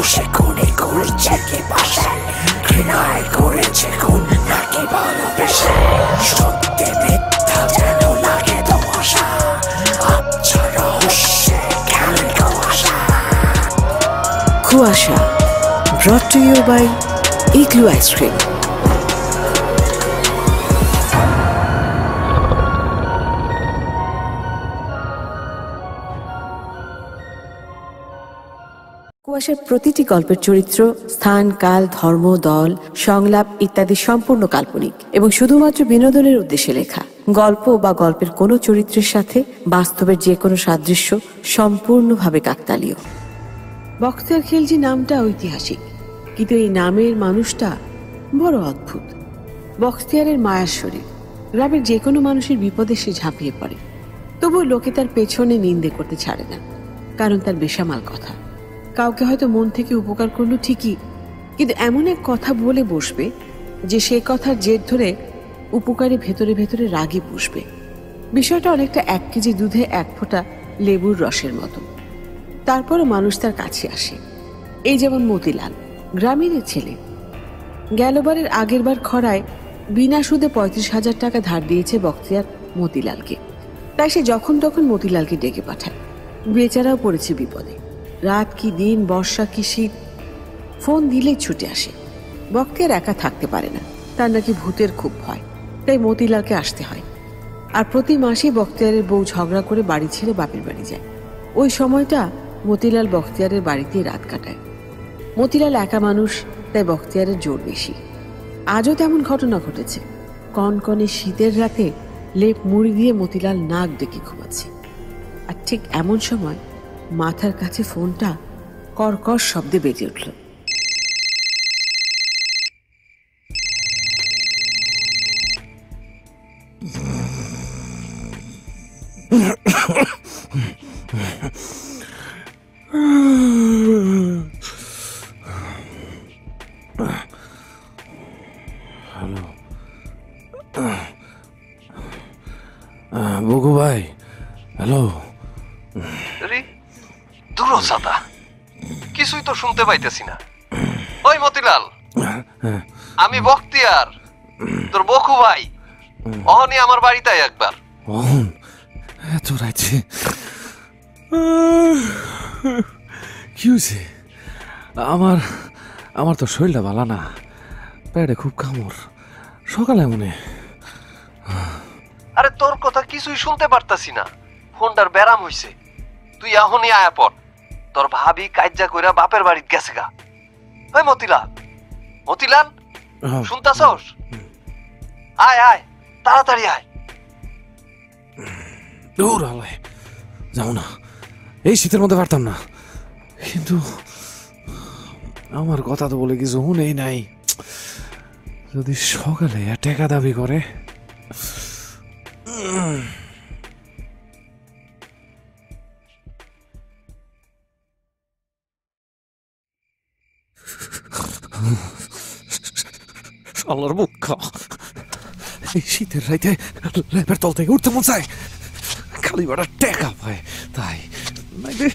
সাহসে খুনে করছে কি পাশে, ঘৃণায় করেছে খুন নাকি ভালোবেসে, সত্যি মিথ্যা যেন লাগে ধোঁয়াশা, আচ্ছা রহস্যে খেলে কুয়াশা। কুয়াশা brought to you by Igloo Ice Cream. কুয়াশার প্রতিটি গল্পের চরিত্র, স্থান, কাল, ধর্ম, দল, সংলাপ ইত্যাদি সম্পূর্ণ কাল্পনিক এবং শুধুমাত্র বিনোদনের উদ্দেশ্যে লেখা। গল্প বা গল্পের কোনো চরিত্রের সাথে বাস্তবের যে কোনো সাদৃশ্য সম্পূর্ণভাবে কাকতালীয়। বখতিয়ার খিলজি নামটা ঐতিহাসিক, কিন্তু এই নামের মানুষটা বড় অদ্ভুত। বখতিয়ারের মায়ার শরীর, গ্রামের যে কোনো মানুষের বিপদে সে ঝাঁপিয়ে পড়ে, তবুও লোকে তার পেছনে নিন্দে করতে ছাড়ে না, কারণ তার বেসামাল কথা। কাউকে হয়তো মন থেকে উপকার করলো ঠিকই, কিন্তু এমন এক কথা বলে বসবে যে সে কথার জের ধরে উপকারী ভেতরে ভেতরে রাগই পুষবে। বিষয়টা অনেকটা 1 কেজি দুধে 1 ফোঁটা লেবুর রসের মতো। তারপরও মানুষ তার কাছে আসে। এই যেমন মতিলাল, গ্রামের ছেলে, গেলবারের আগের বার খরায় বিনা সুদে 35,000 টাকা ধার দিয়েছে বখতিয়ার মতিলালকে। তাই সে যখন তখন মতিলালকে ডেকে পাঠায়। বেচারাও পড়েছে বিপদে। রাত কি দিন, বর্ষা কি শীত, ফোন দিলেই ছুটে আসে। বখতিয়ার একা থাকতে পারে না, তার নাকি ভূতের খুব ভয়, তাই মতিলালকে আসতে হয়। আর প্রতি মাসেই বখতিয়ারের বউ ঝগড়া করে বাড়ি ছেড়ে বাপের বাড়ি যায়। ওই সময়টা মতিলাল বখতিয়ারের বাড়িতেই রাত কাটায়। মতিলাল একা মানুষ, তাই বখতিয়ারের জোর বেশি। আজও তেমন ঘটনা ঘটেছে। কনকনে শীতের রাতে লেপ মুড়ি দিয়ে মতিলাল নাক ডেকে ঘুমাচ্ছে। আর ঠিক এমন সময় মাথার কাছে ফোনটা কর্কশ শব্দে বেজে উঠল। হ্যালো বগু ভাই, হ্যালো। দূরসাদা, কিছুই তো শুনতে পাইতেছি না। ওই মতিলাল, আমি বখতিয়ার, তোর বকু ভাই। অহনি আমার বাড়িতে একবার। অহন এত রাইছে কি হয়েছে? আমার তো শরীরটা ভালো না, পেটে খুব কামড়, সকালে মনে। আরে তোর কথা কিছুই শুনতে পারতাছি না, ফোনটার ব্যারাম হইছে। তুই এখনই আয়া পড়, তোর ভাবি কাজ্জা কইরা বাপের বাড়িতে গেছে গা। ওই মতিলাল, মতিলাল শুনতাছস? আয় আয়, তাড়াতাড়ি আয়। দূর আলায় যাও না, এই শীতের মধ্যে পারতাম না। কিন্তু আমার কথা তো বলে কিছু শুনেই নাই। যদি সকালে টাকা দাবি করে, শালার মুখা, এই শীতের রাইতে ল্যাপের তল থেকে উঠতে মন চায়, খালি বেড়া টেকা পায় তাই। নাইলে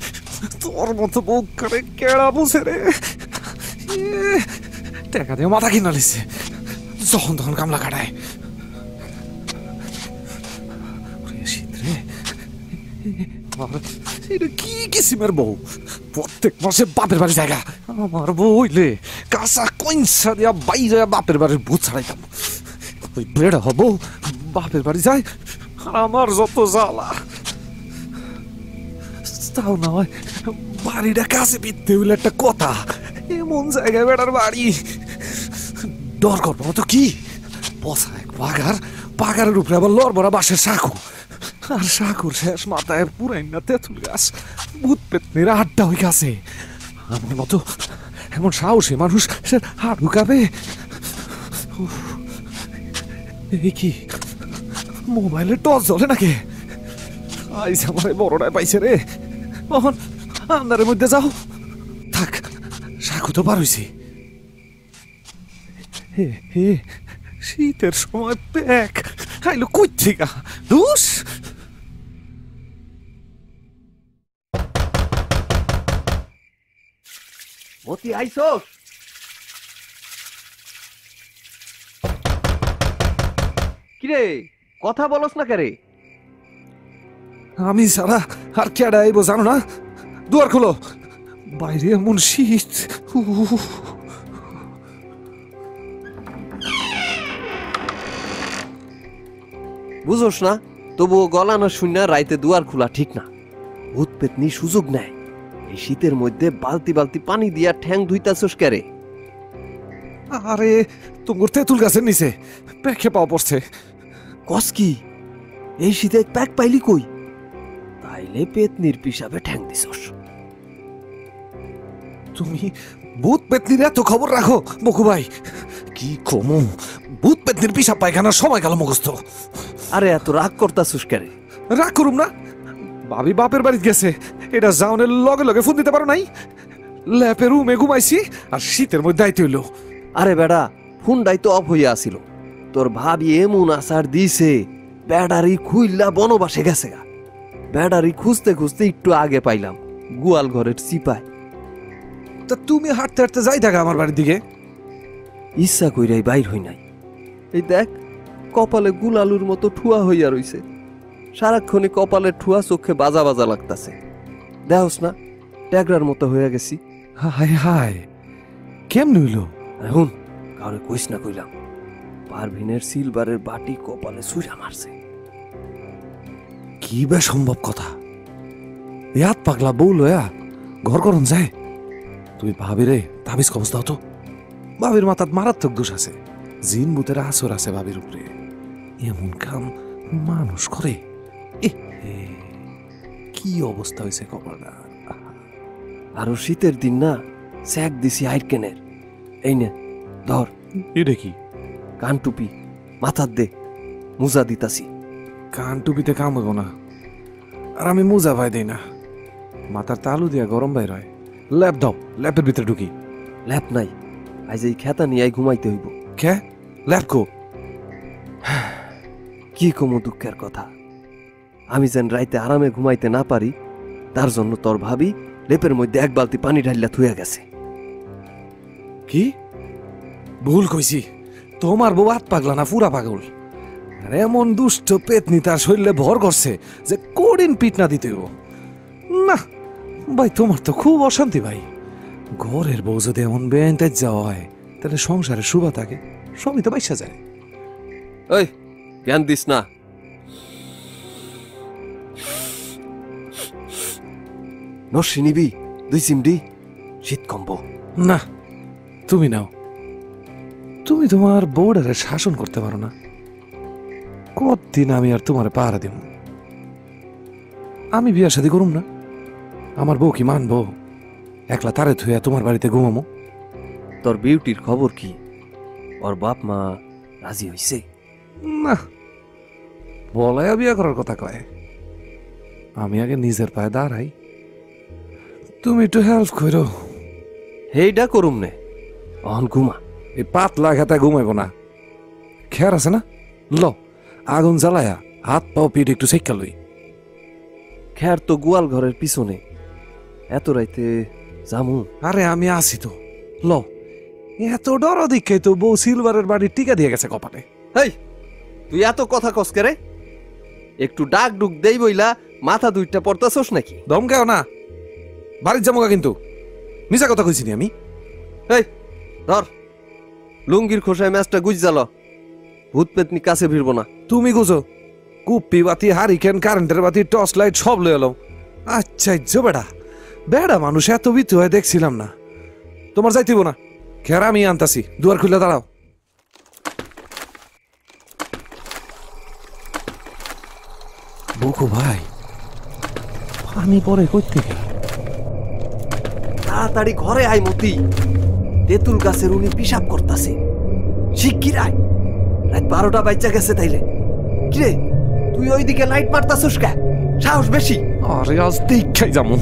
তোর মতো মুখ করে কেড়া বসে রে, টেকা দিয়ে মাথা কিনা লিছে, যখন তখন কামলা কাটায়। শীত রে, এটা কি কিসিমের বউ, প্রত্যেক মাসে বাপের বাড়ি জায়গা। আমার বউ হইলে কাঁচা কইনসা দিয়া বাইরে বাপের বাড়ির ভূত ছাড়াইতাম। ওই বেড়া হব বাপের বাড়ি যায়, আর আমার যত জ্বালা। তাও না হয় বাড়িটা কাছে পিঠতে হইলে একটা কথা, এমন জায়গায় বেড়ার বাড়ি। ডর করবো না তো কি, বসা এক পাগার, পাগারের উপরে আবার লড়বড়া বাঁশের সাঁকু, আর সাঁকুর শেষ মাথায় পুরাইন না তেঁতুল গাছ, ভূত পেতনির আড্ডা হয়ে গেছে। আমার মতো এমন সাহসী মানুষ সে হাত ঢুকাবে? এই কি মোবাইলের টর্চ জ্বলে নাকি? আইস আমার বড়টায় পাইছে রে। তখন আন্দারের মধ্যে যাও, থাক সাঁকু তো পার হইছি। শীতের সময় প্যাক খাইলো কই থেকে দুস। মতি আইছস? কিরে কথা বলস না কেরে? আমি সারা আর কেডা আইব জানো না? দুয়ার খোলো, বাইরে এমন শীত। বুঝোস না, তবুও গলা না শুনে রাইতে দুয়ার খোলা ঠিক না। ভূত পেতনি সুযোগ নেয়। এই শীতের মধ্যে বালতি বালতি পানি দিয়া ঠ্যাং ধুইতাছস কেরে? আরে তোমার তেঁতুল গাছের নিচে প্যাকে পাওয়া পড়ছে। কস কি? এই শীতে প্যাক পাইলি কই? তাইলে পেতনির পিসাবে ঠ্যাং দিছস। তুমি ভূত পেতনির এত খবর রাখো বকু ভাই? কি কমু, ভূত পেতনির পিসাব পায়খানার সময় গেল মুখস্থ। আরে এত রাগ করতাছস কেরে? রাগ করুম না, ভাবি বাপের বাড়ি গেছে, এটা যাওনের লগে লগে ফোন দিতে পারো নাই? ল্যাপের রুমে ঘুমাইছি আর শীতের মধ্যে আইতে হইলো। আরে বেড়া, ফোনটাই তো অফ হইয়া আসিল। তোর ভাবি এমন আসার দিছে, ব্যাটারি খুইল্লা বনবাসে গেছে গা। ব্যাটারি খুঁজতে খুঁজতে একটু আগে পাইলাম গোয়াল ঘরের চিপায়। তা তুমি হাঁটতে হাঁটতে যাই থাকা আমার বাড়ির দিকে। ইচ্ছা কইরাই বাইর হই নাই। এই দেখ, কপালে গুলালুর মতো ঠুয়া হইয়া রইছে। সারাক্ষণে কপালে ঠুয়া, চোখে বাজা বাজা লাগতাছে। দেখোস না, ট্যাগরার মতো হইয়া গেছি। হায় হায়, কেমন হইল? এখন কাউরে কইস না কইলাম, পারভিনের সিলভারের বাটি কপালে সুজা মারছে। কি বে সম্ভব কথা? ইয়াত পাগলা বউ লয়া ঘর করন যায়? তুই ভাবি রে তাবিজ কবজ দাও তো। ভাবির মাথাত মারাত্মক দোষ আছে, জিন ভূতের আসর আছে ভাবির উপরে। এমন কাম মানুষ করে? কি অবস্থা হয়েছে কপালটা। আরো শীতের দিন না, স্যাক দিছি আইরকেনের। এই নে ধর। এটা কি? কান টুপি, মাথার দে, মুজা দিতাছি। কান টুপিতে কাম হইব না, আর আমি মোজা ভাই দেই না। মাথার তালু দিয়া গরম বাইর হয়। ল্যাপ দাও, ল্যাপের ভিতরে ঢুকি। ল্যাপ নাই, আজ এই খেতা নিয়ে ঘুমাইতে হইব। কে ল্যাপ কো? কি কমু দুঃখের কথা। আমি যেন রাইতে আরামে ঘুমাইতে না পারি, তার জন্য তোর ভাবি লেপের মধ্যে এক বালতি পানি ঢালিয়া থুয়া গেছে। কি ভুল কইছি? তোমার বউ হাত পাগলা না পুরা পাগল? আর এমন দুষ্ট পেতনি তার শরীরে ভর করছে যে কঠিন পিট না দিতে হইব না। ভাই তোমার তো খুব অশান্তি ভাই। ঘরের বউ যদি এমন বেঁতে যাওয়া হয়, তাহলে সংসারে শুভা থাকে, সবই তো বাইসা যায়। ওই জ্ঞান দিস না। নস্যি নিবি 2 চিমডি? শীত কমব না, তুমি নাও। তুমি তোমার বউডারে শাসন করতে পারো না। কতদিন আমি আর তোমার পাহারা দিব? আমি বিয়ার সাথে করুম না? আমার বউ কি মানবো একলা তারে থুয়া তোমার বাড়িতে ঘুমামো? তোর বিউটির খবর কি? ওর বাপ মা রাজি হইছে? না, বলায়া বিয়া করার কথা কয়। আমি আগে নিজের পায়ে দাঁড়াই, তুমি একটু হেল্প করো। হেইডা করুম নে, অহন ঘুমা। এই পাতলা খেতা ঘুমাইব না, খেয়ার আছে না? ল আগুন জ্বালায়া হাত পাও পিঠ একটু সেক্কা লই। খের তো গোয়াল ঘরের পিছনে, এত রাইতে জামু? আরে আমি আসি তো, ল। এত ডর দিকে তো বউ সিলভারের বাড়ি টিকা দিয়ে গেছে কপালে। হেই, তুই এত কথা কসকে রে? একটু ডাক ডুক দেই বইলা মাথা দুইটা পড়তাছস নাকি? দমকাও না, বাড়ির জামুকা কিন্তু মিছা কথা কইছিনি আমি। এই ধর, লুঙ্গির খোসায় ম্যাচটা গুজ জ্বাল। ভূত পেতনি কাছে ভিড়ব না। তুমি গুজো, কুপ্পি বাতি, হারিকেন, কারেন্টের বাতি, টর্চ লাইট সব লয়ে এলো। আচ্ছা বেড়া বেড়া মানুষ এত বিত হয়ে দেখছিলাম না। তোমার যাইতেইব না, খেরা আমি আনতাছি। দুয়ার খুলে দাঁড়াও। বকু ভাই, আমি পরে করতে তাড়াতাড়ি ঘরে আয় মতি, তেঁতুল গাছের উনি পিসাব করতাছে। শিগগির আয়, রাত 12টা বাচ্চা গেছে তাইলে। কিরে তুই ওইদিকে লাইট মারতাছস কে? সাহস বেশি। আরে আজ দেখাই যাবো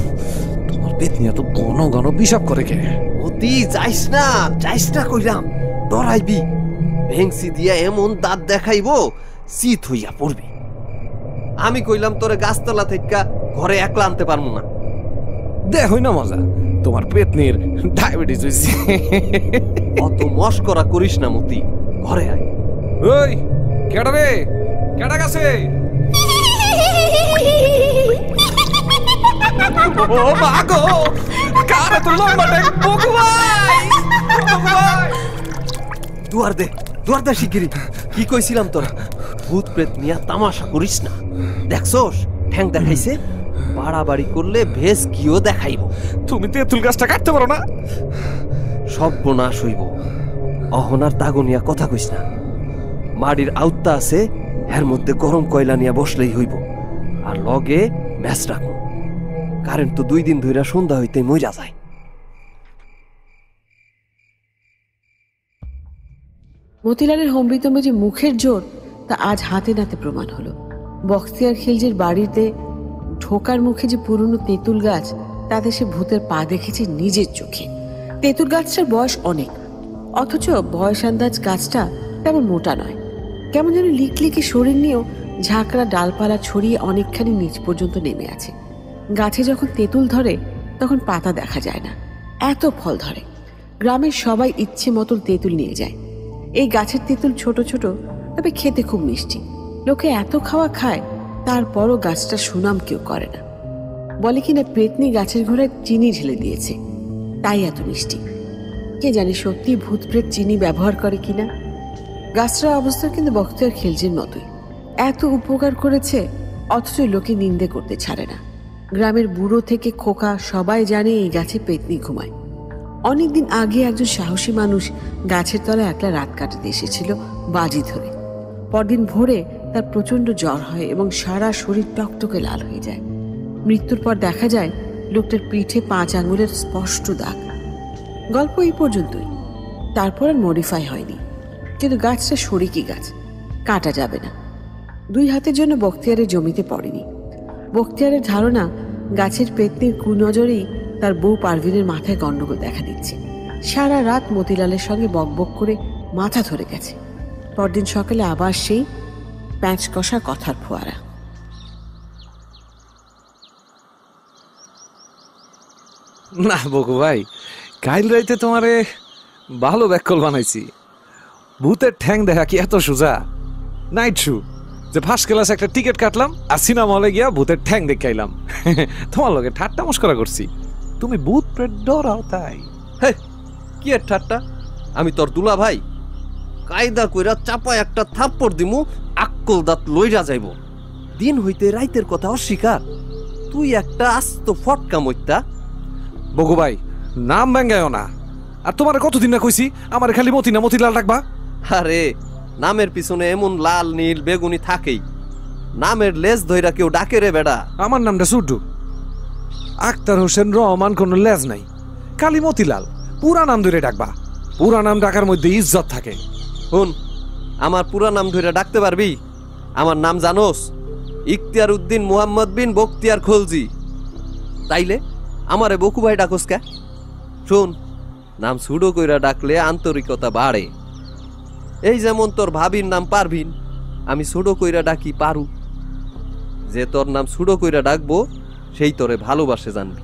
তোমার পেতনি এত ঘন ঘন পিসাব করে কে? মতি যাইস না কইলাম, ডরাইবি। ভেংসি দিয়া এমন দাঁত দেখাইবো শীত হইয়া পড়বি। আমি কইলাম তোরে গাছতলা থেকে ঘরে একলা আনতে পারবো না। দেখই না মজা, তোমার পেতনির ডায়াবেটিস হয়েছে। অত মস্করা করিস না মতি, ঘরে আয়। ওই কেডা রে, কেডা গেছে? ও মা গো, কারে তো লম্বা টাইম বকু ভাই, বকু ভাই। দুয়ার দে শিগগিরি। কি কইছিলাম তোরা, ভূত প্রেত নিয়া তামাশা করিস না। দেখছস ঠ্যাং দেখাইছে, বাড়াবাড়ি করলে ভেস কিও দেখাইব। তুমি তেঁতুল গাছটা কাটতে পারো না? সর্বনাশ হইব। অহনার তাগনিয়া কথা কইস না। মাড়ির আউত্তা আছে, এর মধ্যে গরম কয়লা নিয়ে বসলেই হইব। আর লগে ম্যাচ রাখুন, কারেন্ট তো 2 দিন ধইরা সন্ধ্যা হইতে মইরা যায়। মতিলালের হম্বিতম্বে যে মুখের জোর তা আজ হাতে নাতে প্রমাণ হলো। বখতিয়ার খিলজির বাড়িতে ঢোকার মুখে যে পুরনো তেঁতুল গাছ, তাতে সে ভূতের পা দেখেছে নিজের চোখে। তেঁতুল গাছটার বয়স অনেক, অথচ বয়স আন্দাজ গাছটা তেমন মোটা নয়। কেমন যেন লিকলিকে শরীর নিয়েও ঝাঁকড়া ডালপালা ছড়িয়ে অনেকখানি নিচ পর্যন্ত নেমে আছে। গাছে যখন তেঁতুল ধরে তখন পাতা দেখা যায় না, এত ফল ধরে। গ্রামের সবাই ইচ্ছে মতন তেঁতুল নিয়ে যায়। এই গাছের তেঁতুল ছোট ছোট, তবে খেতে খুব মিষ্টি। লোকে এত খাওয়া খায়, তারপরও গাছটা সুনাম কেউ করে না। বলে কিনা পেতনি গাছের ঘোড়ায় চিনি ঢেলে দিয়েছে, তাই এত মিষ্টি। কে জানে সত্যি ভূত প্রেত চিনি ব্যবহার করে কিনা। গাছটার অবস্থা কিন্তু বখতিয়ার খিলজির মতোই, এত উপকার করেছে অথচ লোকে নিন্দে করতে ছাড়ে না। গ্রামের বুড়ো থেকে খোকা সবাই জানে এই গাছে পেতনি ঘুমায়। অনেকদিন আগে একজন সাহসী মানুষ গাছের তলায় একলা রাত কাটাতে এসেছিল বাজি ধরে। পরদিন ভোরে তার প্রচন্ড জ্বর হয় এবং সারা শরীর টকটকে লাল হয়ে যায়। মৃত্যুর পর দেখা যায় লোকটার পিঠে 5 আঙুলের স্পষ্ট দাগ। গল্প এই পর্যন্তই, তারপর আর মডিফাই হয়নি। কিন্তু গাছটা শরিকি গাছ, কাটা যাবে না। 2 হাতের জন্য বখতিয়ারের জমিতে পড়েনি। বখতিয়ারের ধারণা গাছের পেতনির কুনজরেই তার বউ পারভিনের মাথায় গন্ডগোল দেখা দিচ্ছে। সারা রাত মতিলালের সঙ্গে বকবক করে মাথা ধরে গেছে। পরদিন সকালে আবার সেই প্যাঁচ কষা কথার ফোয়ারা। না বকু ভাই, কাইল রাইতে তোমারে ভালো ব্যাককল বানাইছি। ভূতের ঠ্যাং দেখা কি এত সোজা? নাইট শু যে ফার্স্ট ক্লাস একটা টিকিট কাটলাম আর সিনেমা হলে গিয়া ভূতের ঠ্যাং দেখে আইলাম। তোমার লগে ঠাট্টা মস্করা করছি, তুমি ভূত প্রেত ডরাও তাই। হে, কি এর ঠাট্টা? আমি তোর দুলা ভাই, কায়দা কইরা চাপা একটা থাপ্পড় দিমু, আক্কল দাঁত লইরা যাইব। দিন হইতে রাইতের কথা অস্বীকার। তুই একটা আস্ত ফটকা মইতা। বকু ভাই, নাম ব্যাঙ্গায়ও না। আর তোমার কতদিন না কইছি আমার খালি মতি না মতিলাল রাখবা। আরে নামের পিছনে এমন লাল নীল বেগুনি থাকেই, নামের লেজ ধইরা কেউ ডাকে রে বেড়া। আমার নামটা সুড্ডু, আক্তার হোসেন রহমান, কোনো লেজ নাই, খালি মতিলাল। পুরা নাম ধরে ডাকবা, পুরা নাম ডাকার মধ্যে ইজ্জত থাকে। শুন, আমার পুরা নাম ধইরা ডাকতে পারবি? আমার নাম জানোস? ইখতিয়ার উদ্দিন মুহাম্মদ বিন বখতিয়ার খলজি। তাইলে আমারে বকু ভাই ডাকস কে? শুন, নাম সুডো কইরা ডাকলে আন্তরিকতা বাড়ে। এই যেমন তোর ভাবির নাম পারভিন, আমি সুডো কইরা ডাকি পারু। যে তোর নাম সুডো কইরা ডাকবো সেই তোরে ভালোবাসে জানবি।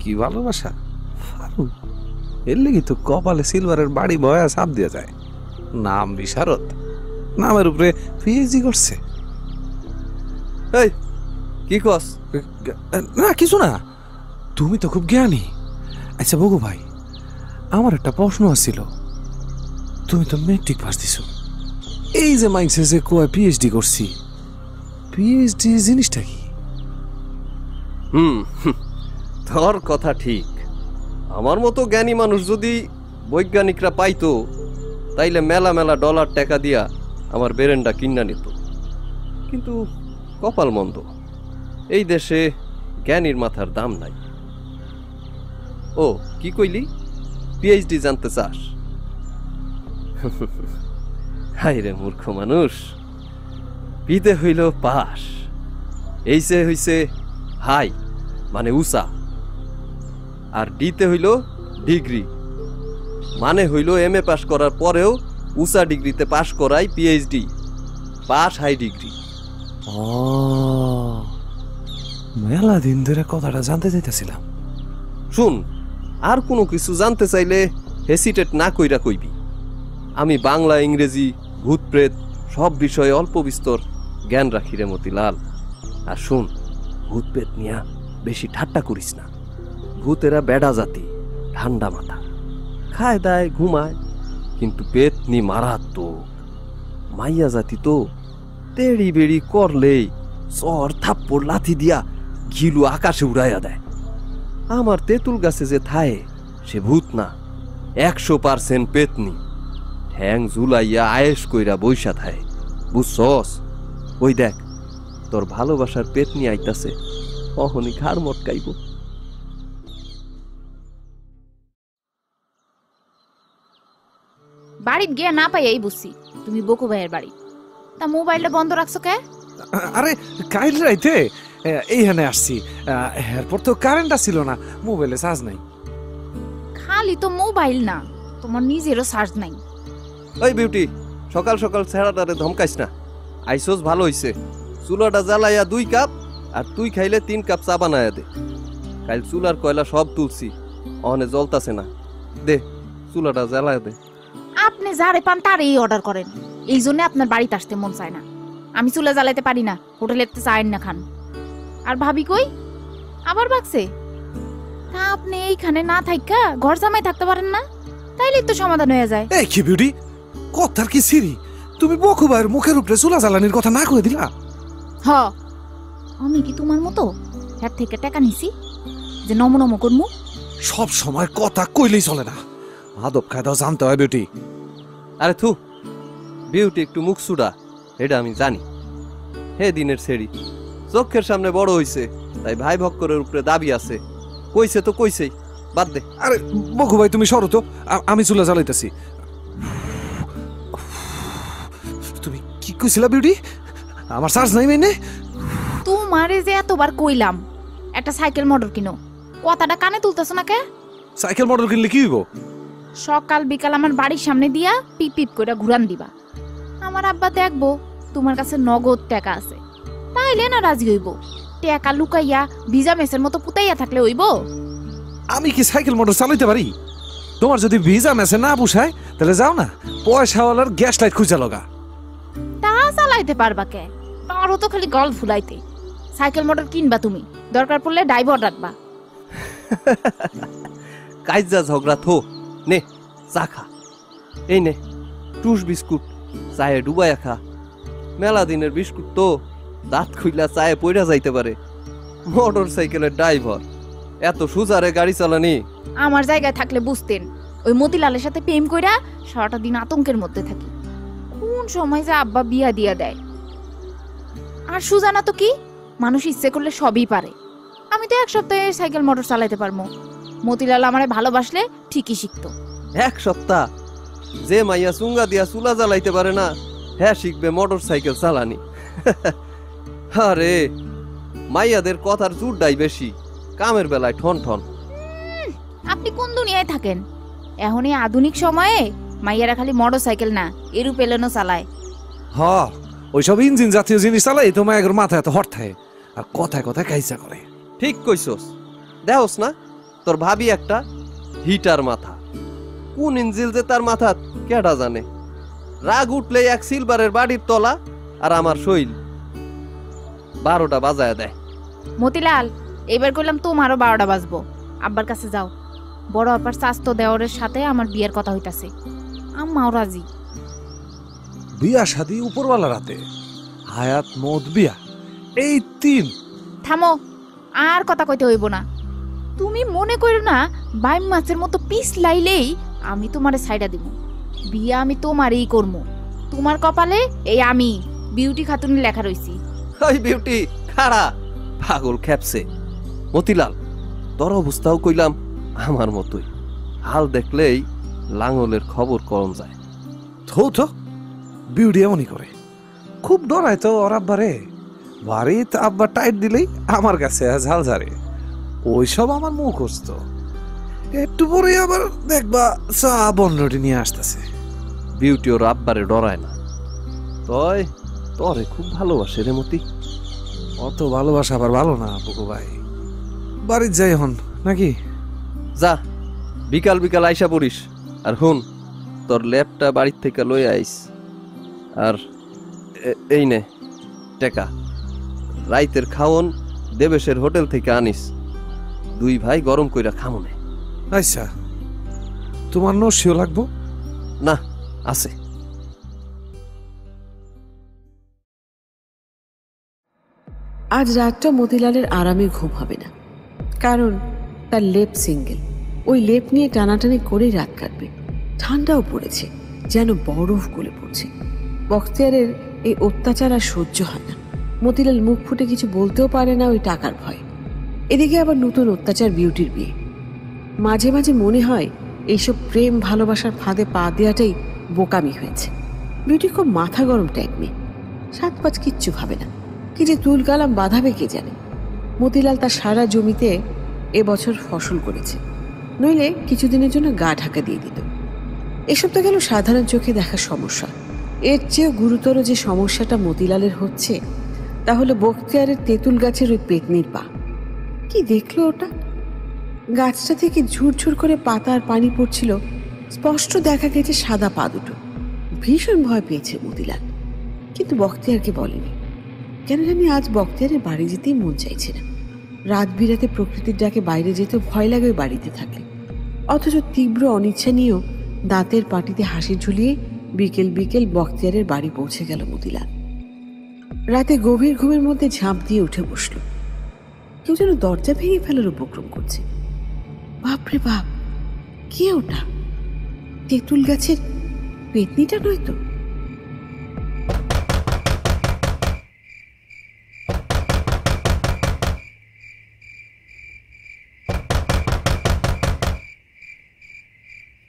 কি ভালোবাসা! এর লেগে তো কপালে সিলভারের বাড়ি বয়া সাপ দিয়ে যায়। নাম বিশারদ, নামের উপরে পিএইচডি করছে। এই কি কস? না কিছু না, তুমি তো খুব জ্ঞানী। আচ্ছা বকু ভাই, আমার একটা প্রশ্ন আছিল। তুমি তো মেট্রিক পাস দিছো, এই যে মাইন্সে যে কোয়া পিএইচডি করছি, পিএইচডি জিনিসটা কি? তোর কথা ঠিক। আমার মতো জ্ঞানী মানুষ যদি বৈজ্ঞানিকরা পাইতো, তাইলে মেলা মেলা ডলার টাকা দিয়া আমার বেরেন্ডা কিনা নিত। কিন্তু কপাল মন্দ, এই দেশে জ্ঞানীর মাথার দাম নাই। ও কি কইলি, পিএইচডি জানতে চাস? হাই রে মূর্খ মানুষ, পিতে হইল পাস, এইসে হইছে হাই মানে উষা, আর ডিতে হইল ডিগ্রি মানে হইল এমএ পাস করার পরেও উষা ডিগ্রিতে পাস করাই পিএইচডি, পাস হাই ডিগ্রি। মেলা দিন ধরে কথাটা জানতে চাইতেছিলাম। শুন, আর কোনো কিছু জানতে চাইলে হেসিটেট না কইরা কইবি। আমি বাংলা, ইংরেজি, ভূত প্রেত সব বিষয়ে অল্প বিস্তর জ্ঞান রাখি রে মতিলাল। আর শুন, ভূত প্রেত নিয়া বেশি ঠাট্টা করিস না। ভূতেরা বেড়া জাতি, ঠান্ডা মাথা, খায় দায় ঘুমায়, কিন্তু পেতনি মারাত্মক। মাইয়া জাতি তো তেড়ি বেড়ি করলেই চর থাপ্পড় লাথি দিয়া ঘিলু আকাশে উড়াইয়া দেয়। আমার তেঁতুল গাছে যে থায়ে সে ভূত না, 100% পেতনি। ঠ্যাং ঝুলাইয়া আয়েস কইরা বইসা থায়, বুঝছস? ওই দেখ, তোর ভালোবাসার পেতনি আইতাছে, অহনি ঘাড় মটকাইব। বাড়িত গিয়া না পাইয়াই বুঝছি তুমি বকু ভাইয়ের বাড়ি। তা মোবাইলটা বন্ধ রাখছো কে? আরে কাইল রাইতে এইখানে আসছি, এরপর তো কারেন্টটা ছিল না, মোবাইলে চার্জ নাই। খালি তো মোবাইল না, তোমার নিজেরও চার্জ নাই। ওই বিউটি, সকাল সকাল ছেড়াটারে ধমকাইস না। আইসোস ভালো হইছে, চুলাটা জ্বালাইয়া 2 কাপ, আর তুই খাইলে 3 কাপ চা বানায়া দে। কাল চুলার কয়লা সব তুলছি, অনে জ্বলতাছে না। দে চুলাটা জ্বালায়া দে। আপনি যারে পান তারই অর্ডার করেন, এই জন্য আপনার বাড়িতে আসতে মন চায় না। আমি চুলা জ্বালাইতে পারি না, হোটেলে চায়েন না খান। আর ভাবি কই? আবার বাকছে। তা আপনি এইখানে না থাইকা ঘর জামাই থাকতে পারেন না? তাইলে তো সমাধান হয়ে যায়। এই কি বিউটি, কথার কি সিরি? তুমি বকু ভাইয়ের মুখের উপরে চুলা জ্বালানির কথা না কয়ে দিলা। হ, আমি কি তোমার মতো হ্যার থেকে টাকা নিছি যে নম করমু? সব সময় কথা কইলেই চলে না, আদব কায়দাও জানতে হয় বিউটি। আরে থু, বিউটি একটু মুখ সুডা, এটা আমি জানি। হে দিনের ছেড়ি, চোখের সামনে বড় হইছে, তাই ভাই ভক্করের উপরে দাবি আছে। কইছে তো কইছেই, বাদ দে। আরে বকু ভাই তুমি সরো তো, আমি চুলা জ্বালাইতেছি। তুমি কি কইছিলা বিউটি? আমার চার্জ নাই মেনে? তোমারে যে এতবার কইলাম একটা সাইকেল মোটর কিনো, কথাটা কানে তুলতেছ না কে? সাইকেল মোটর কিনলে কি হইব? সকাল বিকাল আমার বাড়ির সামনে দিয়া পিপ পিপ করে ঘুরান দিবা। আমার আব্বা দেখবো তোমার কাছে নগদ টাকা আছে, তাইলে না রাজি হইব। টাকা লুকাইয়া ভিজা মেসের মতো পুতাইয়া থাকলে হইব? আমি কি সাইকেল মোটর চালাইতে পারি? তোমার যদি ভিজা মেসে না পুষায় তাহলে যাও না, পয়সাওয়ালার গ্যাস লাইট খুঁজা লগা। তা চালাইতে পারবা কে? পারো তো খালি গল ফুলাইতে। সাইকেল মোটর কিনবা তুমি, দরকার পড়লে ড্রাইভার রাখবা। কাইজা ঝগড়া থো, নে চা খা। এই নে টুস বিস্কুট, চায়ে ডুবাইয়া খা। মেলা দিনের বিস্কুট তো, দাঁত খুইলা চায়ে পইরা যাইতে পারে। মোটর সাইকেলের ড্রাইভার, এত সুজারে গাড়ি চালানি। আমার জায়গায় থাকলে বুঝতেন, ওই মতিলালের সাথে প্রেম কইরা সারাটা দিন আতঙ্কের মধ্যে থাকি। কোন সময় যে আব্বা বিয়া দিয়া দেয়। আর সুজানা তো কি, মানুষ ইচ্ছে করলে সবই পারে। আমি তো 1 সপ্তাহে সাইকেল মোটর চালাইতে পারবো। মতিলাল আমারে ভালোবাসলে ঠিকই শিখতো। 1 সপ্তাহ? যে মাইয়া চুঙ্গা দিয়া চুলা জ্বালাইতে পারে না, হ্যাঁ শিখবে মোটর সাইকেল চালানি? আরে মাইয়াদের কথার জোরটাই বেশি, কামের বেলায় ঠন ঠন। আপনি কোন দুনিয়ায় থাকেন? এখন এই আধুনিক সময়ে মাইয়ারা খালি মোটর সাইকেল না, এরোপ্লেনও চালায়। হ, ওইসব ইঞ্জিন জাতীয় জিনিস চালাই তো মায়ের মাথায় এত হট থাকে, আর কথায় কথায় কাইসা করে। ঠিক কইছস, দেহস না তোর ভাবি একটা হিটার মাথা। কোন ইঞ্জিল যে তার মাথা কেডা জানে। রাগ উঠলে এক সিলভারের বাড়ির তলা, আর আমার শৈল 12টা বাজায় দেয়। মতিলাল, এবার কইলাম তোমারও 12টা বাজবো। আব্বার কাছে যাও, বড় আপার স্বাস্থ্য দেওয়ারের সাথে আমার বিয়ের কথা হইতাছে। আম্মাও রাজি। বিয়া শাদী উপরওয়ালা রাতে, হায়াত মদ বিয়া, এই 3। থামো, আর কথা কইতে হইব না। তুমি মনে করো না বাইম মাছের মতো পিস লাইলেই আমি তোমারে ছাইড়া দিব। বিয়া আমি তোমারই করবো। তোমার কপালে এই আমি বিউটি খাতুনের লেখা রইছি। ওই বিউটি খাড়া, পাগল খেপছে। মতিলাল, তোর অবস্থাও কইলাম আমার মতোই। হাল দেখলেই লাঙলের খবর করন যায়। তো বিউটি এমনই করে, খুব ডরায় তো ওর আব্বারে। বাড়িতে আব্বা টাইট দিলেই আমার কাছে ঝাল ঝাড়ে। ওইসব আমার মুখস্থ। একটু পরে আবার দেখবা চা বন্ডটি নিয়ে আসতেছে। বিউটি ওর আব্বারে ডরায় না, তয় তরে খুব ভালোবাসে রে মতি। অত ভালোবাসা আবার ভালো না বুকু ভাই। বাড়ির যাই এখন নাকি? যা, বিকাল বিকাল আইসা পড়িস। আর হুন, তোর ল্যাপটা বাড়ির থেকে লই আইস। আর এই নে টাকা, রাইতের খাওন দেবেশের হোটেল থেকে আনিস। দুই ভাই গরম কইরা খামনে। আচ্ছা, তোমার নসিও লাগবো? না, আছে। আজ রাতটা মতিলালের আরামে ঘুম হবে না, কারণ তার লেপ সিঙ্গেল। ওই লেপ নিয়ে টানাটানি করেই রাত কাটবে। ঠান্ডাও পড়েছে, যেন বরফ গলে পড়ছে। বখতিয়ারের এই অত্যাচার আর সহ্য হয় না। মতিলাল মুখ ফুটে কিছু বলতেও পারে না ওই টাকার ভয়। এদিকে আবার নতুন অত্যাচার বিউটির বিয়ে। মাঝে মাঝে মনে হয় এইসব প্রেম ভালোবাসার ফাঁদে পা দেওয়াটাই বোকামি হয়েছে। বিউটি খুব মাথা গরম টাইপ মেয়ে, 7-5 কিচ্ছু ভাবে না। কি যে তুল কালাম বাঁধাবে কে জানে। মতিলাল তার সারা জমিতে এবছর ফসল করেছে, নইলে কিছুদিনের জন্য গা ঢাকা দিয়ে দিত। এসব তো গেল সাধারণ চোখে দেখা সমস্যা। এর চেয়েও গুরুতর যে সমস্যাটা মতিলালের হচ্ছে, তা হলো বখতিয়ারের তেঁতুল গাছের ওই পেতনির পা। কি দেখলো ওটা? গাছটা থেকে ঝুরঝুর করে পাতা আর পানি পড়ছিল। স্পষ্ট দেখা গেছে সাদা পা দুটো। ভীষণ ভয় পেয়েছে মতিলাল, কিন্তু বখতিয়ারকে বলেনি। কেন জানি আজ বখতিয়ারের বাড়ি যেতেই মন চাইছে না। রাত বিরাতে প্রকৃতির ডাকে বাইরে যেতে ভয় লাগে ওই বাড়িতে থাকলে। অথচ তীব্র অনিচ্ছা নিয়েও দাঁতের পাটিতে হাসি ঝুলিয়ে বিকেল বিকেল বখতিয়ারের বাড়ি পৌঁছে গেল মতিলাল। রাতে গভীর ঘুমের মধ্যে ঝাঁপ দিয়ে উঠে বসল। কেউ যেন দরজা ভেঙে ফেলার উপক্রম করছে। বাপরে বাপ, কে ওটা? তেঁতুল গাছের পেতনিটা নয় তো?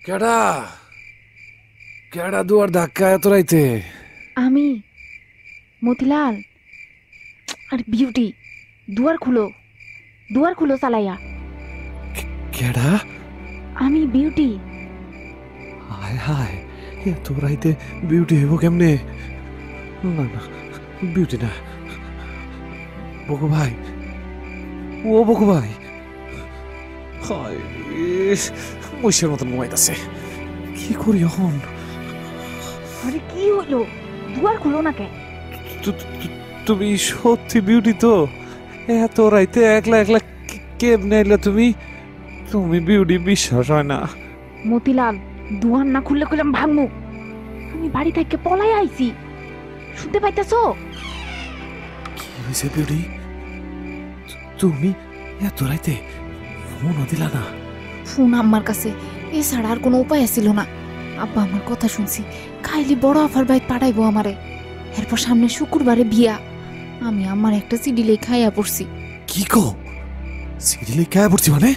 কেডা কেডা দুয়ার ধাক্কা এত রাইতে? আমি মতিলাল। আর বিউটি, দুয়ার খুলো চালাইয়া। কেডা? আমি বিউটি। হায় হায়, এত রাইতে বিউটি হইব কেমনে? না না, বিউটি না। বকু ভাই, ও বকু ভাই, হায় মহিষের মতন ঘুমাইতেছে। কি করি এখন? আরে কি হলো? দুয়ার খুলো না কে? তুমি সত্যি বিউটি তো? এত রাইতে একলা একলা কেমনে আইলা তুমি? তুমি বিউটি, বিশ্বাস হয় না। মতিলাল, দুয়ার না খুললে কইলাম ভাঙমু। আমি বাড়ি থেকে পলাই আইছি, শুনতে পাইতেছো? কি হয়েছে বিউটি? তুমি এত রাইতে ফোন দিলা না? ফোন আম্মার কাছে, এছাড়া আর কোনো উপায় ছিল না। আব্বা আমার কথা শুনছি, খাইলি বড় আফার বাইক পাঠাইবো আমারে। এরপর সামনে শুক্রবারে বিয়া। আমি আমার একটা সিডি লেখাইয়া পড়ছি। কি কো? সিডি লেখাইয়া পড়ছি মানে?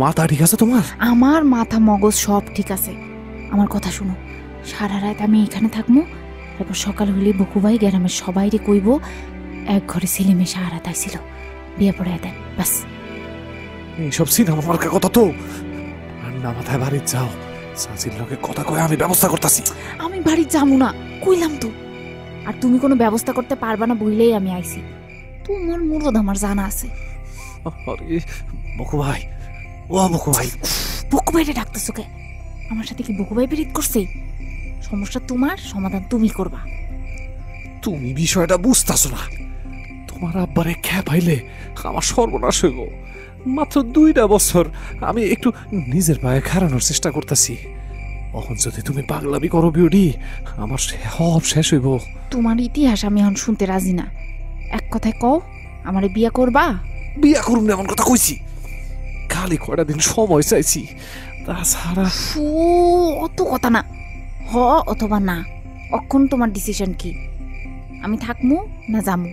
মাথা ঠিক আছে তোমার? আমার মাথা মগজ সব ঠিক আছে। আমার কথা শুনো, সারা রাত আমি এখানে থাকবো। এরপর সকাল হইলে বকুভাই গ্রামের সবাইরে কইব এক ঘরে ছেলে মেয়ে সারা রাত আইছিল, বিয়ে পড়ায় দেন, বাস। এইসব সিনেমা মার্কা কথা তো। ঠান্ডা মাথায় বাড়ি যাও, সাজির লগে কথা কয়ে আমি ব্যবস্থা করতেছি। আমি বাড়ি যাবো না, কইলাম তো। আর তুমি কোনো ব্যবস্থা করতে পারবা না বললেই আমি আইছি। তোমার মুরদ আমার জানা আছে। বকু ভাই, ও বকু ভাই। বকু ভাইরে ডাকতেছো কে? আমার সাথে কি বকু ভাই বিরিত করছে? সমস্যা তোমার, সমাধান তুমি করবা। তুমি বিষয়টা বুঝতেছো না। তোমার আব্বারে খেয়ে পাইলে আমার সর্বনাশ হইব। মাত্র 2টা বছর আমি একটু নিজের পায়ে খাড়ানোর চেষ্টা করতেছি। এখন যদি তুমি পাগলামি করো বিউটি, আমার সব শেষ হইব। তোমার ইতিহাস আমি এখন শুনতে রাজি না। এক কথায় কও, আমারে বিয়া করবা? বিয়া করুন এমন কথা কইছি? খালি কয়টা দিন সময় চাইছি, তাছাড়া। অত কথা না, হ অথবা না। অক্ষণ তোমার ডিসিশন কি? আমি থাকমু না যামু?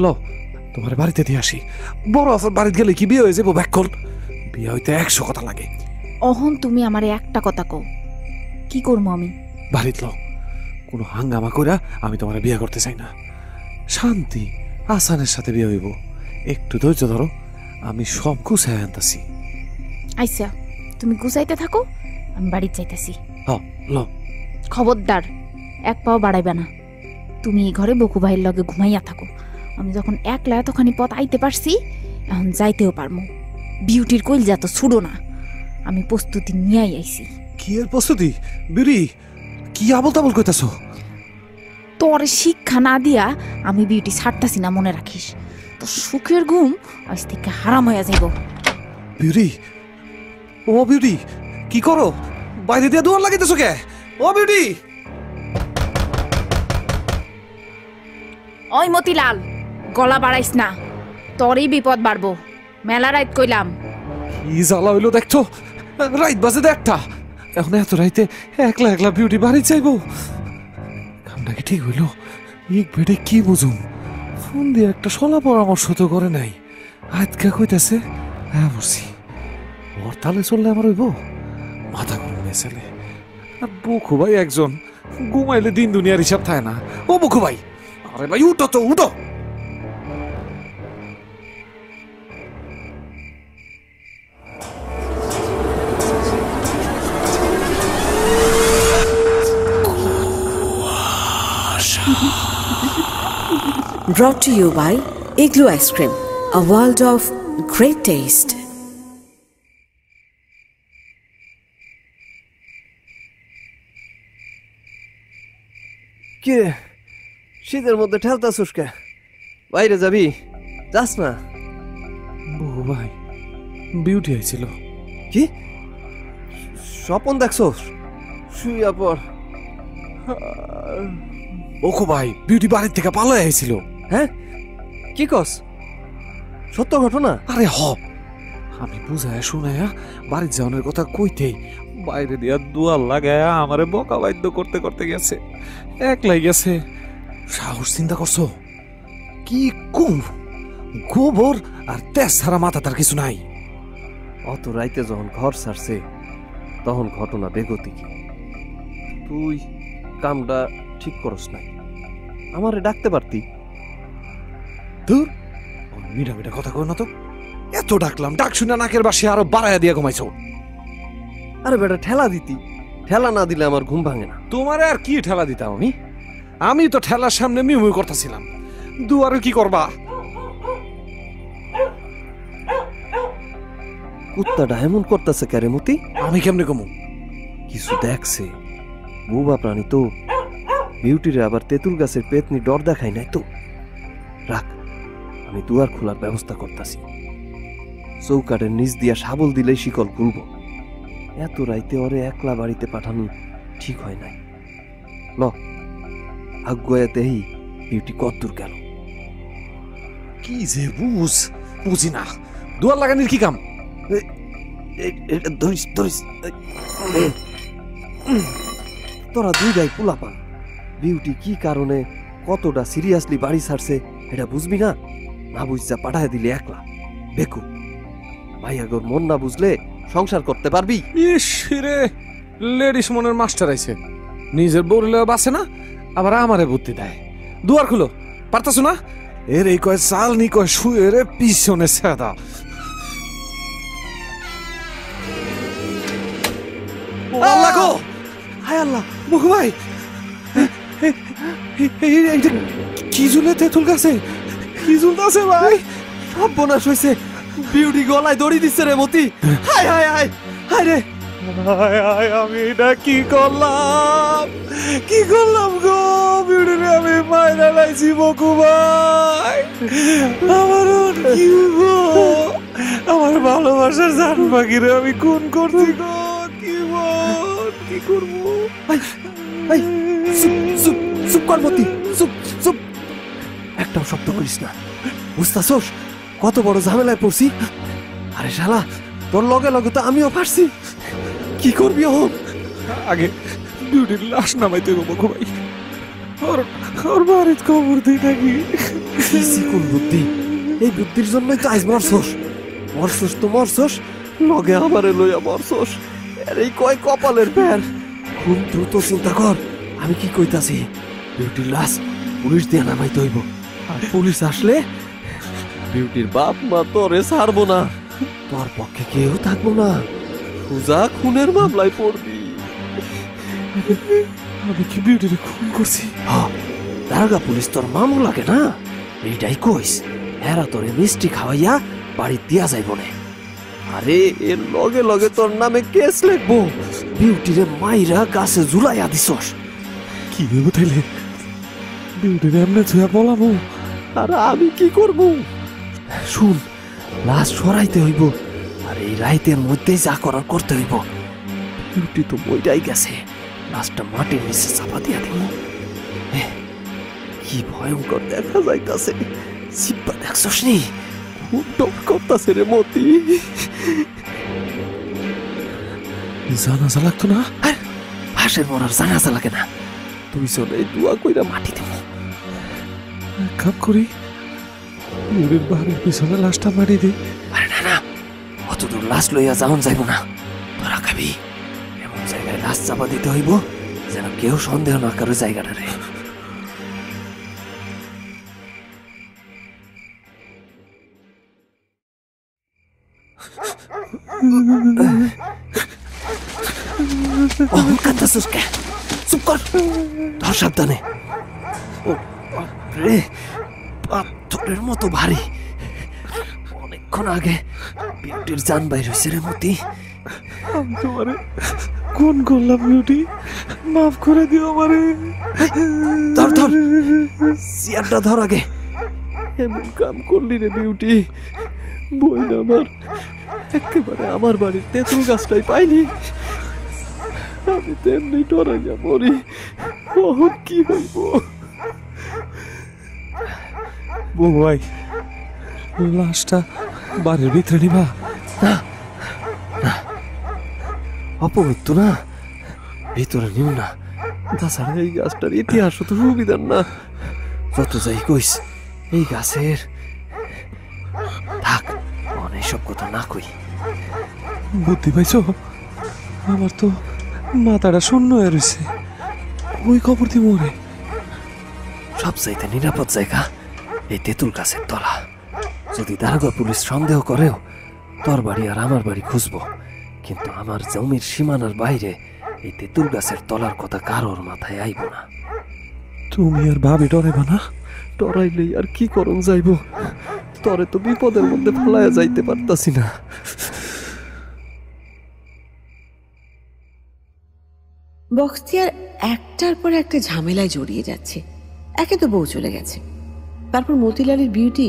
ল, তোমার বাড়িতে দিয়ে আসি। বড় আফার বাড়িতে গেলে কি বিয়ে হয়ে যাবো? ব্যাকল বিয়ে হইতে 100 কথা লাগে। অহন তুমি আমারে একটা কথা কও, কি করবো আমি? বাড়িত ল, কোনো হাঙ্গামা কইরা আমি তোমার বিয়ে করতে চাই না। শান্তি আসানের সাথে বিয়ে হইব। একটু ধৈর্য ধরো, আমি সব গুছাই আনতাছি। আচ্ছা, তুমি গুছাইতে থাকো, আমি বাড়ি যাইতেছি। ল। খবরদার এক পাও বাড়াইবে না। তুমি এই ঘরে বকু ভাইয়ের লগে ঘুমাইয়া থাকো। আমি যখন একলা এতখানি পথ আইতে পারছি এখন যাইতেও পারমু। বিউটির কইলজা তো ছুড়ো না, আমি প্রস্তুতি নিয়েই আইছি। কি এর প্রস্তুতি বিউটি? কি আবল তাবল কইতাছো? তোর শিক্ষা না দিয়া আমি বিউটি ছাড়তাছি না, মনে রাখিস। তো সুখের ঘুম আজ থেকে হারাম হয়ে যাইব। বিউটি, ও বিউটি, কি করো? বাইরে দিয়ে দুয়ার লাগাইতেছো কে? ও বিউটি! ওই মতিলাল, গলা বাড়াইস না, তোরই বিপদ বাড়বো। মেলা রাইত কইলাম। কি জ্বালা হইলো দেখছো, রাইত বাজে 1:30। এখন এত রাইতে একলা একলা বিউটি বাড়ি চাইবো? কামটা কি ঠিক হইলো? ইক বেডে কি বুঝুম? ফোন দিয়ে একটা সলা পরামর্শ তো করে নাই। আজকে কইতাছে হ্যাঁ বসি, ওর তালে চললে আমার হইব? মাথা ঘুরে ছেলে। আর বকু ভাই একজন, ঘুমাইলে দিন দুনিয়ার হিসাব থাকে না। ও বকু ভাই, আরে ভাই উঠো তো, উঠো। Brought to you by Igloo Ice Cream, a world of great taste. কে শীতের মধ্যে ঠেলতাছুস কে? বাইরে যাবি? যাস না। বকু ভাই, বিউটি আইছিল। কি স্বপন দেখছস? শুইয়া পর। বকু ভাই, বিউটি বাড়ির থেকে পালায় আইছিল। হ্যাঁ, কি কস? সত্য ঘটনা? আরে হ, আমি বুঝায় শুনায়া বাড়ির যাওয়ার কথা কইতেই বাইরে দিয়া দুয়ার লাগায়া আমারে বকা বাধ্য করতে করতে গেছে। একলাই গেছে। সাহস চিন্তা করছো? কি কুম গোবর আর তেজ ছাড়া মাথা তার কিছু নাই। অত রাইতে যখন ঘর ছাড়ছে তখন ঘটনা বেগতি কি? তুই কামটা ঠিক করস নাই, আমারে ডাকতে পারতি। দূর, মিঠা মিঠা কথা কই না তো। এত ডাকলাম, ডাক শুনে নাকের বাসে আরো বাড়াইয়া দিয়া ঘুমাইছো। আরে বেটা, ঠেলা দিতি। ঠেলা না দিলে আমার ঘুম ভাঙে না। তোমারে আর কি ঠেলা দিতাম আমি? আমি তো ঠেলার সামনে মিউমিউ করতেছিলাম। দুয়ারে কি করবা? কুত্তাটা এমন করতেছে কেরে মতি? আমি কেমনে কমু? কিছু দেখছে, বুবা প্রাণী তো। বিউটিরে আবার তেঁতুল গাছের পেতনি ডর দেখাই নাই তো। রাখ, আমি দুয়ার খোলার ব্যবস্থা করতেছি। চৌকাটের নিচ দিয়া শাবল দিলেই শিকল খুলব। এত রাইতে ওরে একলা বাড়িতে পাঠানো ঠিক হয় নাই। ল, আগুয়া দেহি বিউটি কদ্দূর গেল। কি যে বুঝি না। দুয়ার লাগানির কি কাম? ধরিস ধরিস। তোরা দুইটাই পোলাপান। বিউটি কি কারণে কতটা সিরিয়াসলি বাড়ি ছাড়ছে এটা বুঝবি না? না বুঝছা পাঠায় দিলে একলা বেকু। ভাইয়াগোর মন না বুঝলে সংসার করতে পারবি? ইস রে, লেডিস মনের মাস্টার আইছে। নিজের বউরিলে বাসে না, আবার আমারে বুদ্ধি দেয়। দুয়ার খুলো, পারতাছো না? এর এই কয় চাল নি কয় শুয়ে রে পিছনে সেদা। আল্লাহ গো, হায় আল্লাহ। মুখ ভাই, কি ঝুলে তেঁতুল গাছে? কি ঝুলতাছে ভাই? সব বোনাস হয়েছে। বিউটি গলায় দড়ি দিচ্ছে রে মতি। হায় হায় হায় হায় রে। আমি এটা কি করলাম? কি করলাম গো? বিউটিরে আমি মাইরা লাইছি বকু ভাই। আমার কি গো? আমার ভালোবাসার জান পাখিরে আমি খুন করছি গো। কি বল, কি করবো? চুপ কর মতি, চুপ চুপ। একটাও শব্দ করিস না, বুঝতাছোস কত বড় ঝামেলায় পড়ছি? আরে শালা, তোর লগে লগে তো আমিও ফাঁসছি। কি করবি এখন? আগে বিউটির লাশ নামাইতে হবে বকু ভাই। ওর বাড়ির খবর দিই নাকি? কোন বুদ্ধি? এই বুদ্ধির জন্যই তো আজ মরছস। মরছস তো মরছস, লগে আমারে লইয়া মরছস। আর এই কয় কপালের প্যার। খুব দ্রুত চিন্তা কর। আমি কি কইতাছি, বিউটির লাশ পুলিশ দিয়ে নামাইতে হইব। আর পুলিশ আসলে বিউটির বাপ মা তোরে ছাড়বো না। তোর পক্ষে কেউ থাকবো না। সুজা খুনের মামলায় পড়বি। আমি কি বিউটিরে খুন করছি? দারোগা পুলিশ তোর মামু লাগে না? এইটাই কইস এরা তোরে মিষ্টি খাওয়াইয়া বাড়ি দিয়া যাইব না। আরে এর লগে লগে তোর নামে কেস লিখবো, বিউটিরে মাইরা গাছে ঝুলাইয়া দিছস। কি হইব তাইলে? বিউটির এমনি ছুঁয়া বলাবো? আর আমি কি করব? শুন, লাশ সরাইতে হইব, আর এই রাইতের মধ্যেই যা করার করতে হইব। বিউটি তো বইটাই গেছে, লাশটা মাটির নিচে চাপা দিয়া দিব। কি ভয়ঙ্কর দেখা যাইতাছে, সিপ্পা দেখছস নি? খুব ডর করতাছে রে মতি। জানাজা লাগতো না? হাঁসের মরার জানাজা লাগে না, তুই চলে দোয়া কইরা মাটি দেব। এক কাপ করি, বিউটির বাড়ির পিছনে লাশটা মারি দিই। আরে না না, অত দূর লাশ লইয়া যাওন যাইব না। তোরা খাবি এমন জায়গায় লাশ চাপা দিতে হইব যেন কেউ সন্দেহ না করে জায়গাটা রে। চুপ কর, ধর সাবধানে। ও বাপরে, পাথরের মতো ভারী। অনেকক্ষণ আগে বিউটির জান বাইর হয়েছে রে মতি। আমি তোমারে কোন করলাম বিউটি, মাফ করে দিও আমারে। ধর ধর, চেয়ারটা ধর আগে। এমন কাম করলি রে বিউটি, বই না আমার একেবারে আমার বাড়ির তেঁতুল গাছটাই পাইনি। আমি তেমনি ডরাইয়া মরি, বহুত কি হইব। বউ ভাই, লাশটা বাড়ির ভিতরে নিবা না? অপবিত্র না, ভিতরে নিও না। তাছাড়া এই গাছটার ইতিহাস তো সুবিধার না। যত যাই কইস এই গাছের থাক, অনেক সব কথা না কই। বুদ্ধি পাইছ? আমার তো মাথাটা শূন্য হয়ে রয়েছে। ওই খবর দিব রে। সবচাইতে নিরাপদ জায়গা এই তেঁতুল গাছের তলা। যদি দারোগা পুলিশ সন্দেহ করেও তোর বাড়ি আর আমার বাড়ি খুঁজবো, কিন্তু আমার জমির সীমানার বাইরে এই তেঁতুল গাছের তলার কথা কারোর মাথায় আইব না। তুমি আর ভাবি ডরাইবা না? ডরাইলেই আর কি করণ যাইব? তরে তো বিপদের মধ্যে ফেলাইয়া যাইতে পারতাছি না। বখতিয়ার একটার পর একটা ঝামেলায় জড়িয়ে যাচ্ছে। একে তো বউ চলে গেছে, তারপর মতিলালের বিউটি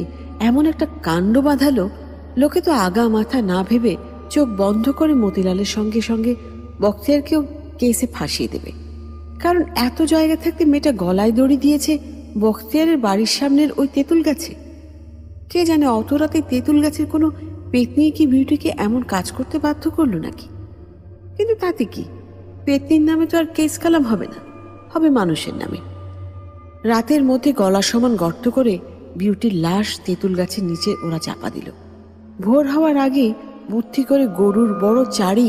এমন একটা কাণ্ড বাঁধালো, লোকে তো আগা মাথা না ভেবে চোখ বন্ধ করে মতিলালের সঙ্গে সঙ্গে বখতিয়ারকেও কেসে ফাঁসিয়ে দেবে। কারণ এত জায়গা থাকতে মেয়েটা গলায় দড়ি দিয়েছে বখতিয়ারের বাড়ির সামনের ওই তেঁতুল গাছে। কে জানে অত রাতে তেঁতুল গাছের কোনো পেতনি কি বিউটিকে এমন কাজ করতে বাধ্য করলো নাকি? কিন্তু তাতে কি, পেতনির নামে তো আর কেস কালাম হবে না, হবে মানুষের নামে। রাতের মধ্যে গলা সমান গর্ত করে বিউটির লাশ তেঁতুল গাছের নিচে ওরা চাপা দিল। ভোর হওয়ার আগে বুদ্ধি করে গরুর বড় চাড়ি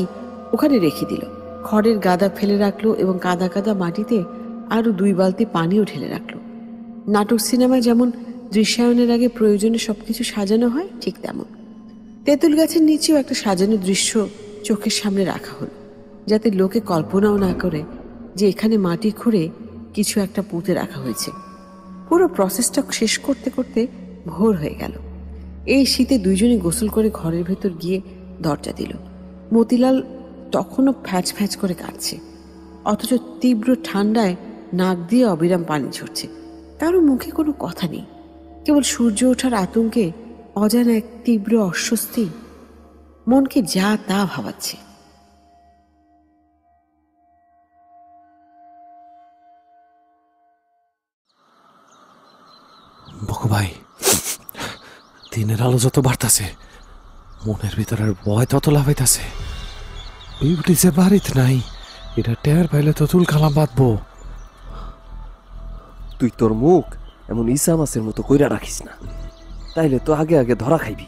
ওখানে রেখে দিল। খড়ের গাদা ফেলে রাখলো এবং কাদা কাদা মাটিতে আরো 2 বালতি পানিও ঢেলে রাখলো। নাটক সিনেমায় যেমন দৃশ্যায়নের আগে প্রয়োজনে সবকিছু সাজানো হয়, ঠিক তেমন তেঁতুল গাছের নিচেও একটা সাজানো দৃশ্য চোখের সামনে রাখা হলো, যাতে লোকে কল্পনাও না করে যে এখানে মাটি খুঁড়ে কিছু একটা পুঁতে রাখা হয়েছে। পুরো প্রসেসটা শেষ করতে করতে ভোর হয়ে গেল। এই শীতে দুইজনই গোসল করে ঘরের ভেতর গিয়ে দরজা দিল। মতিলাল তখনও ফ্যাচ ফ্যাচ করে কাঁদছে, অথচ তীব্র ঠান্ডায় নাক দিয়ে অবিরাম পানি ঝরছে। কারো মুখে কোনো কথা নেই, কেবল সূর্য ওঠার আতঙ্কে অজানা এক তীব্র অস্বস্তি মনকে যা তা ভাবাচ্ছে। বকু ভাই, দিনের আলো যত বাড়তাছে মনের ভিতরের ভয় তত লাফাইতাছে। বিউটি যে বাড়িতে নাই, এটা টের পাইলে তো তুল কালাম বাঁধবো। তুই তোর মুখ এমন ইসা মাছের মতো কইরা রাখিস না, তাইলে তো আগে আগে ধরা খাইবি।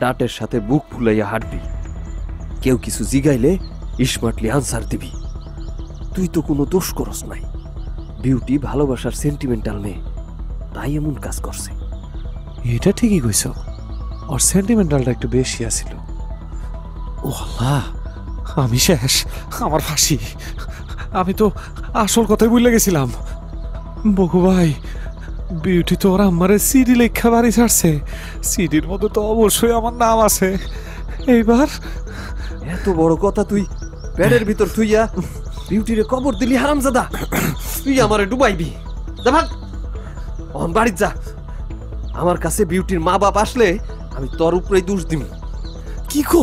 ডাটের সাথে বুক ফুলাইয়া হাঁটবি, কেউ কিছু জিগাইলে স্মার্টলি আনসার দিবি। তুই তো কোনো দোষ করস নাই, বিউটি ভালোবাসার সেন্টিমেন্টাল মেয়ে, তাই এমন কাজ করছে। এটা ঠিকই কইছ, ওর সেন্টিমেন্টালটা একটু বেশি আছিল। ও আল্লাহ, আমি শেষ, আমার ফাঁসি। আমি তো আসল কথাই ভুলে গেছিলাম। বকু ভাই, বিউটি তো ওরা আমারে সিডি লেখা বাড়ি ছাড়ছে, সিডির মধ্যে তো অবশ্যই আমার নাম আছে। এইবার এত বড় কথা তুই প্যাডের ভিতর থুইয়া বিউটিরে কবর দিলি হারামজাদা। তুই আমারে ডুবাইবি, যা ভাগ অন বাড়ি যা। আমার কাছে বিউটির মা বাপ আসলে আমি তোর উপরেই দোষ দিম। কি কো?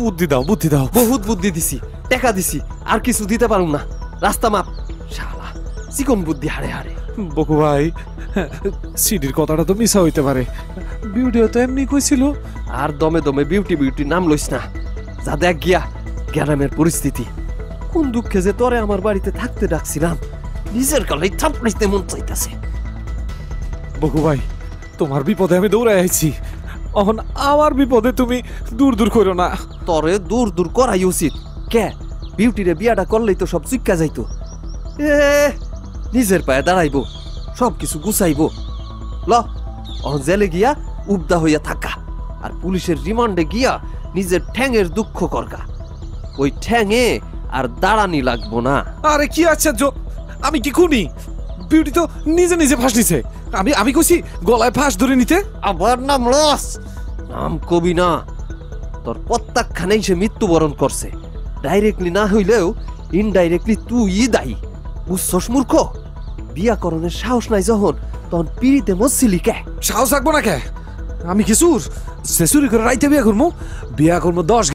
বুদ্ধি দাও, বুদ্ধি দাও। বহুত বুদ্ধি দিছি, টাকা দিছি, আর কিছু দিতে পারুম না। রাস্তা মাপ শালা, চিকন বুদ্ধি হাড়ে হাড়ে। বকু ভাই, সিডির কথাটা তো মিশা হইতে পারে, বিউটিও তো এমনি কইছিল। আর দমে দমে বিউটি বিউটি নাম লইস না। যা দেখ গিয়া গ্রামের পরিস্থিতি। কোন দুঃখে যে তোরে আমার বাড়িতে থাকতে ডাকছিলাম, নিজের গলায় থাপড়াইতে মন চাইতাছে। বকু ভাই, তোমার বিপদে আমি দৌড়াই আইছি, এখন আমার বিপদে তুমি দূর দূর করো না। তরে দূর দূর করাই উচিত। কে বিউটিরে বিয়াটা করলেই তো সব চিক্কা যাইতো। নিজের পায়ে দাঁড়াইবো, সব কিছু গুছাইবো। ল অন জেলে গিয়া উবদা হইয়া থাকা, আর পুলিশের রিমান্ডে গিয়া নিজের ঠ্যাঙের দুঃখ করগা। ওই ঠ্যাঙে আর দাঁড়ানি লাগবো না। আরে কি আশ্চর্য, আমি কি খুনি? বিউটি তো নিজে নিজে ফাঁস নিছে। আমি কইছি গলায় ফাঁস ধরে নিতে। আবার নাম লস, নাম কবি না। তোর প্রত্যাখ্যানেই সে মৃত্যুবরণ করছে। ডাইরেক্টলি না হইলেও ইনডাইরেক্টলি তুই দায়ী। বুঝছস মূর্খ? বিয়াকরণের সাহস নাই যখন, তখন পিড়িতে মরছিলি কে? সাহস রাখবো না কে? আমি কি সুর? সে চুরি করে রাইতে বিয়া করবো? বিয়া করবো 10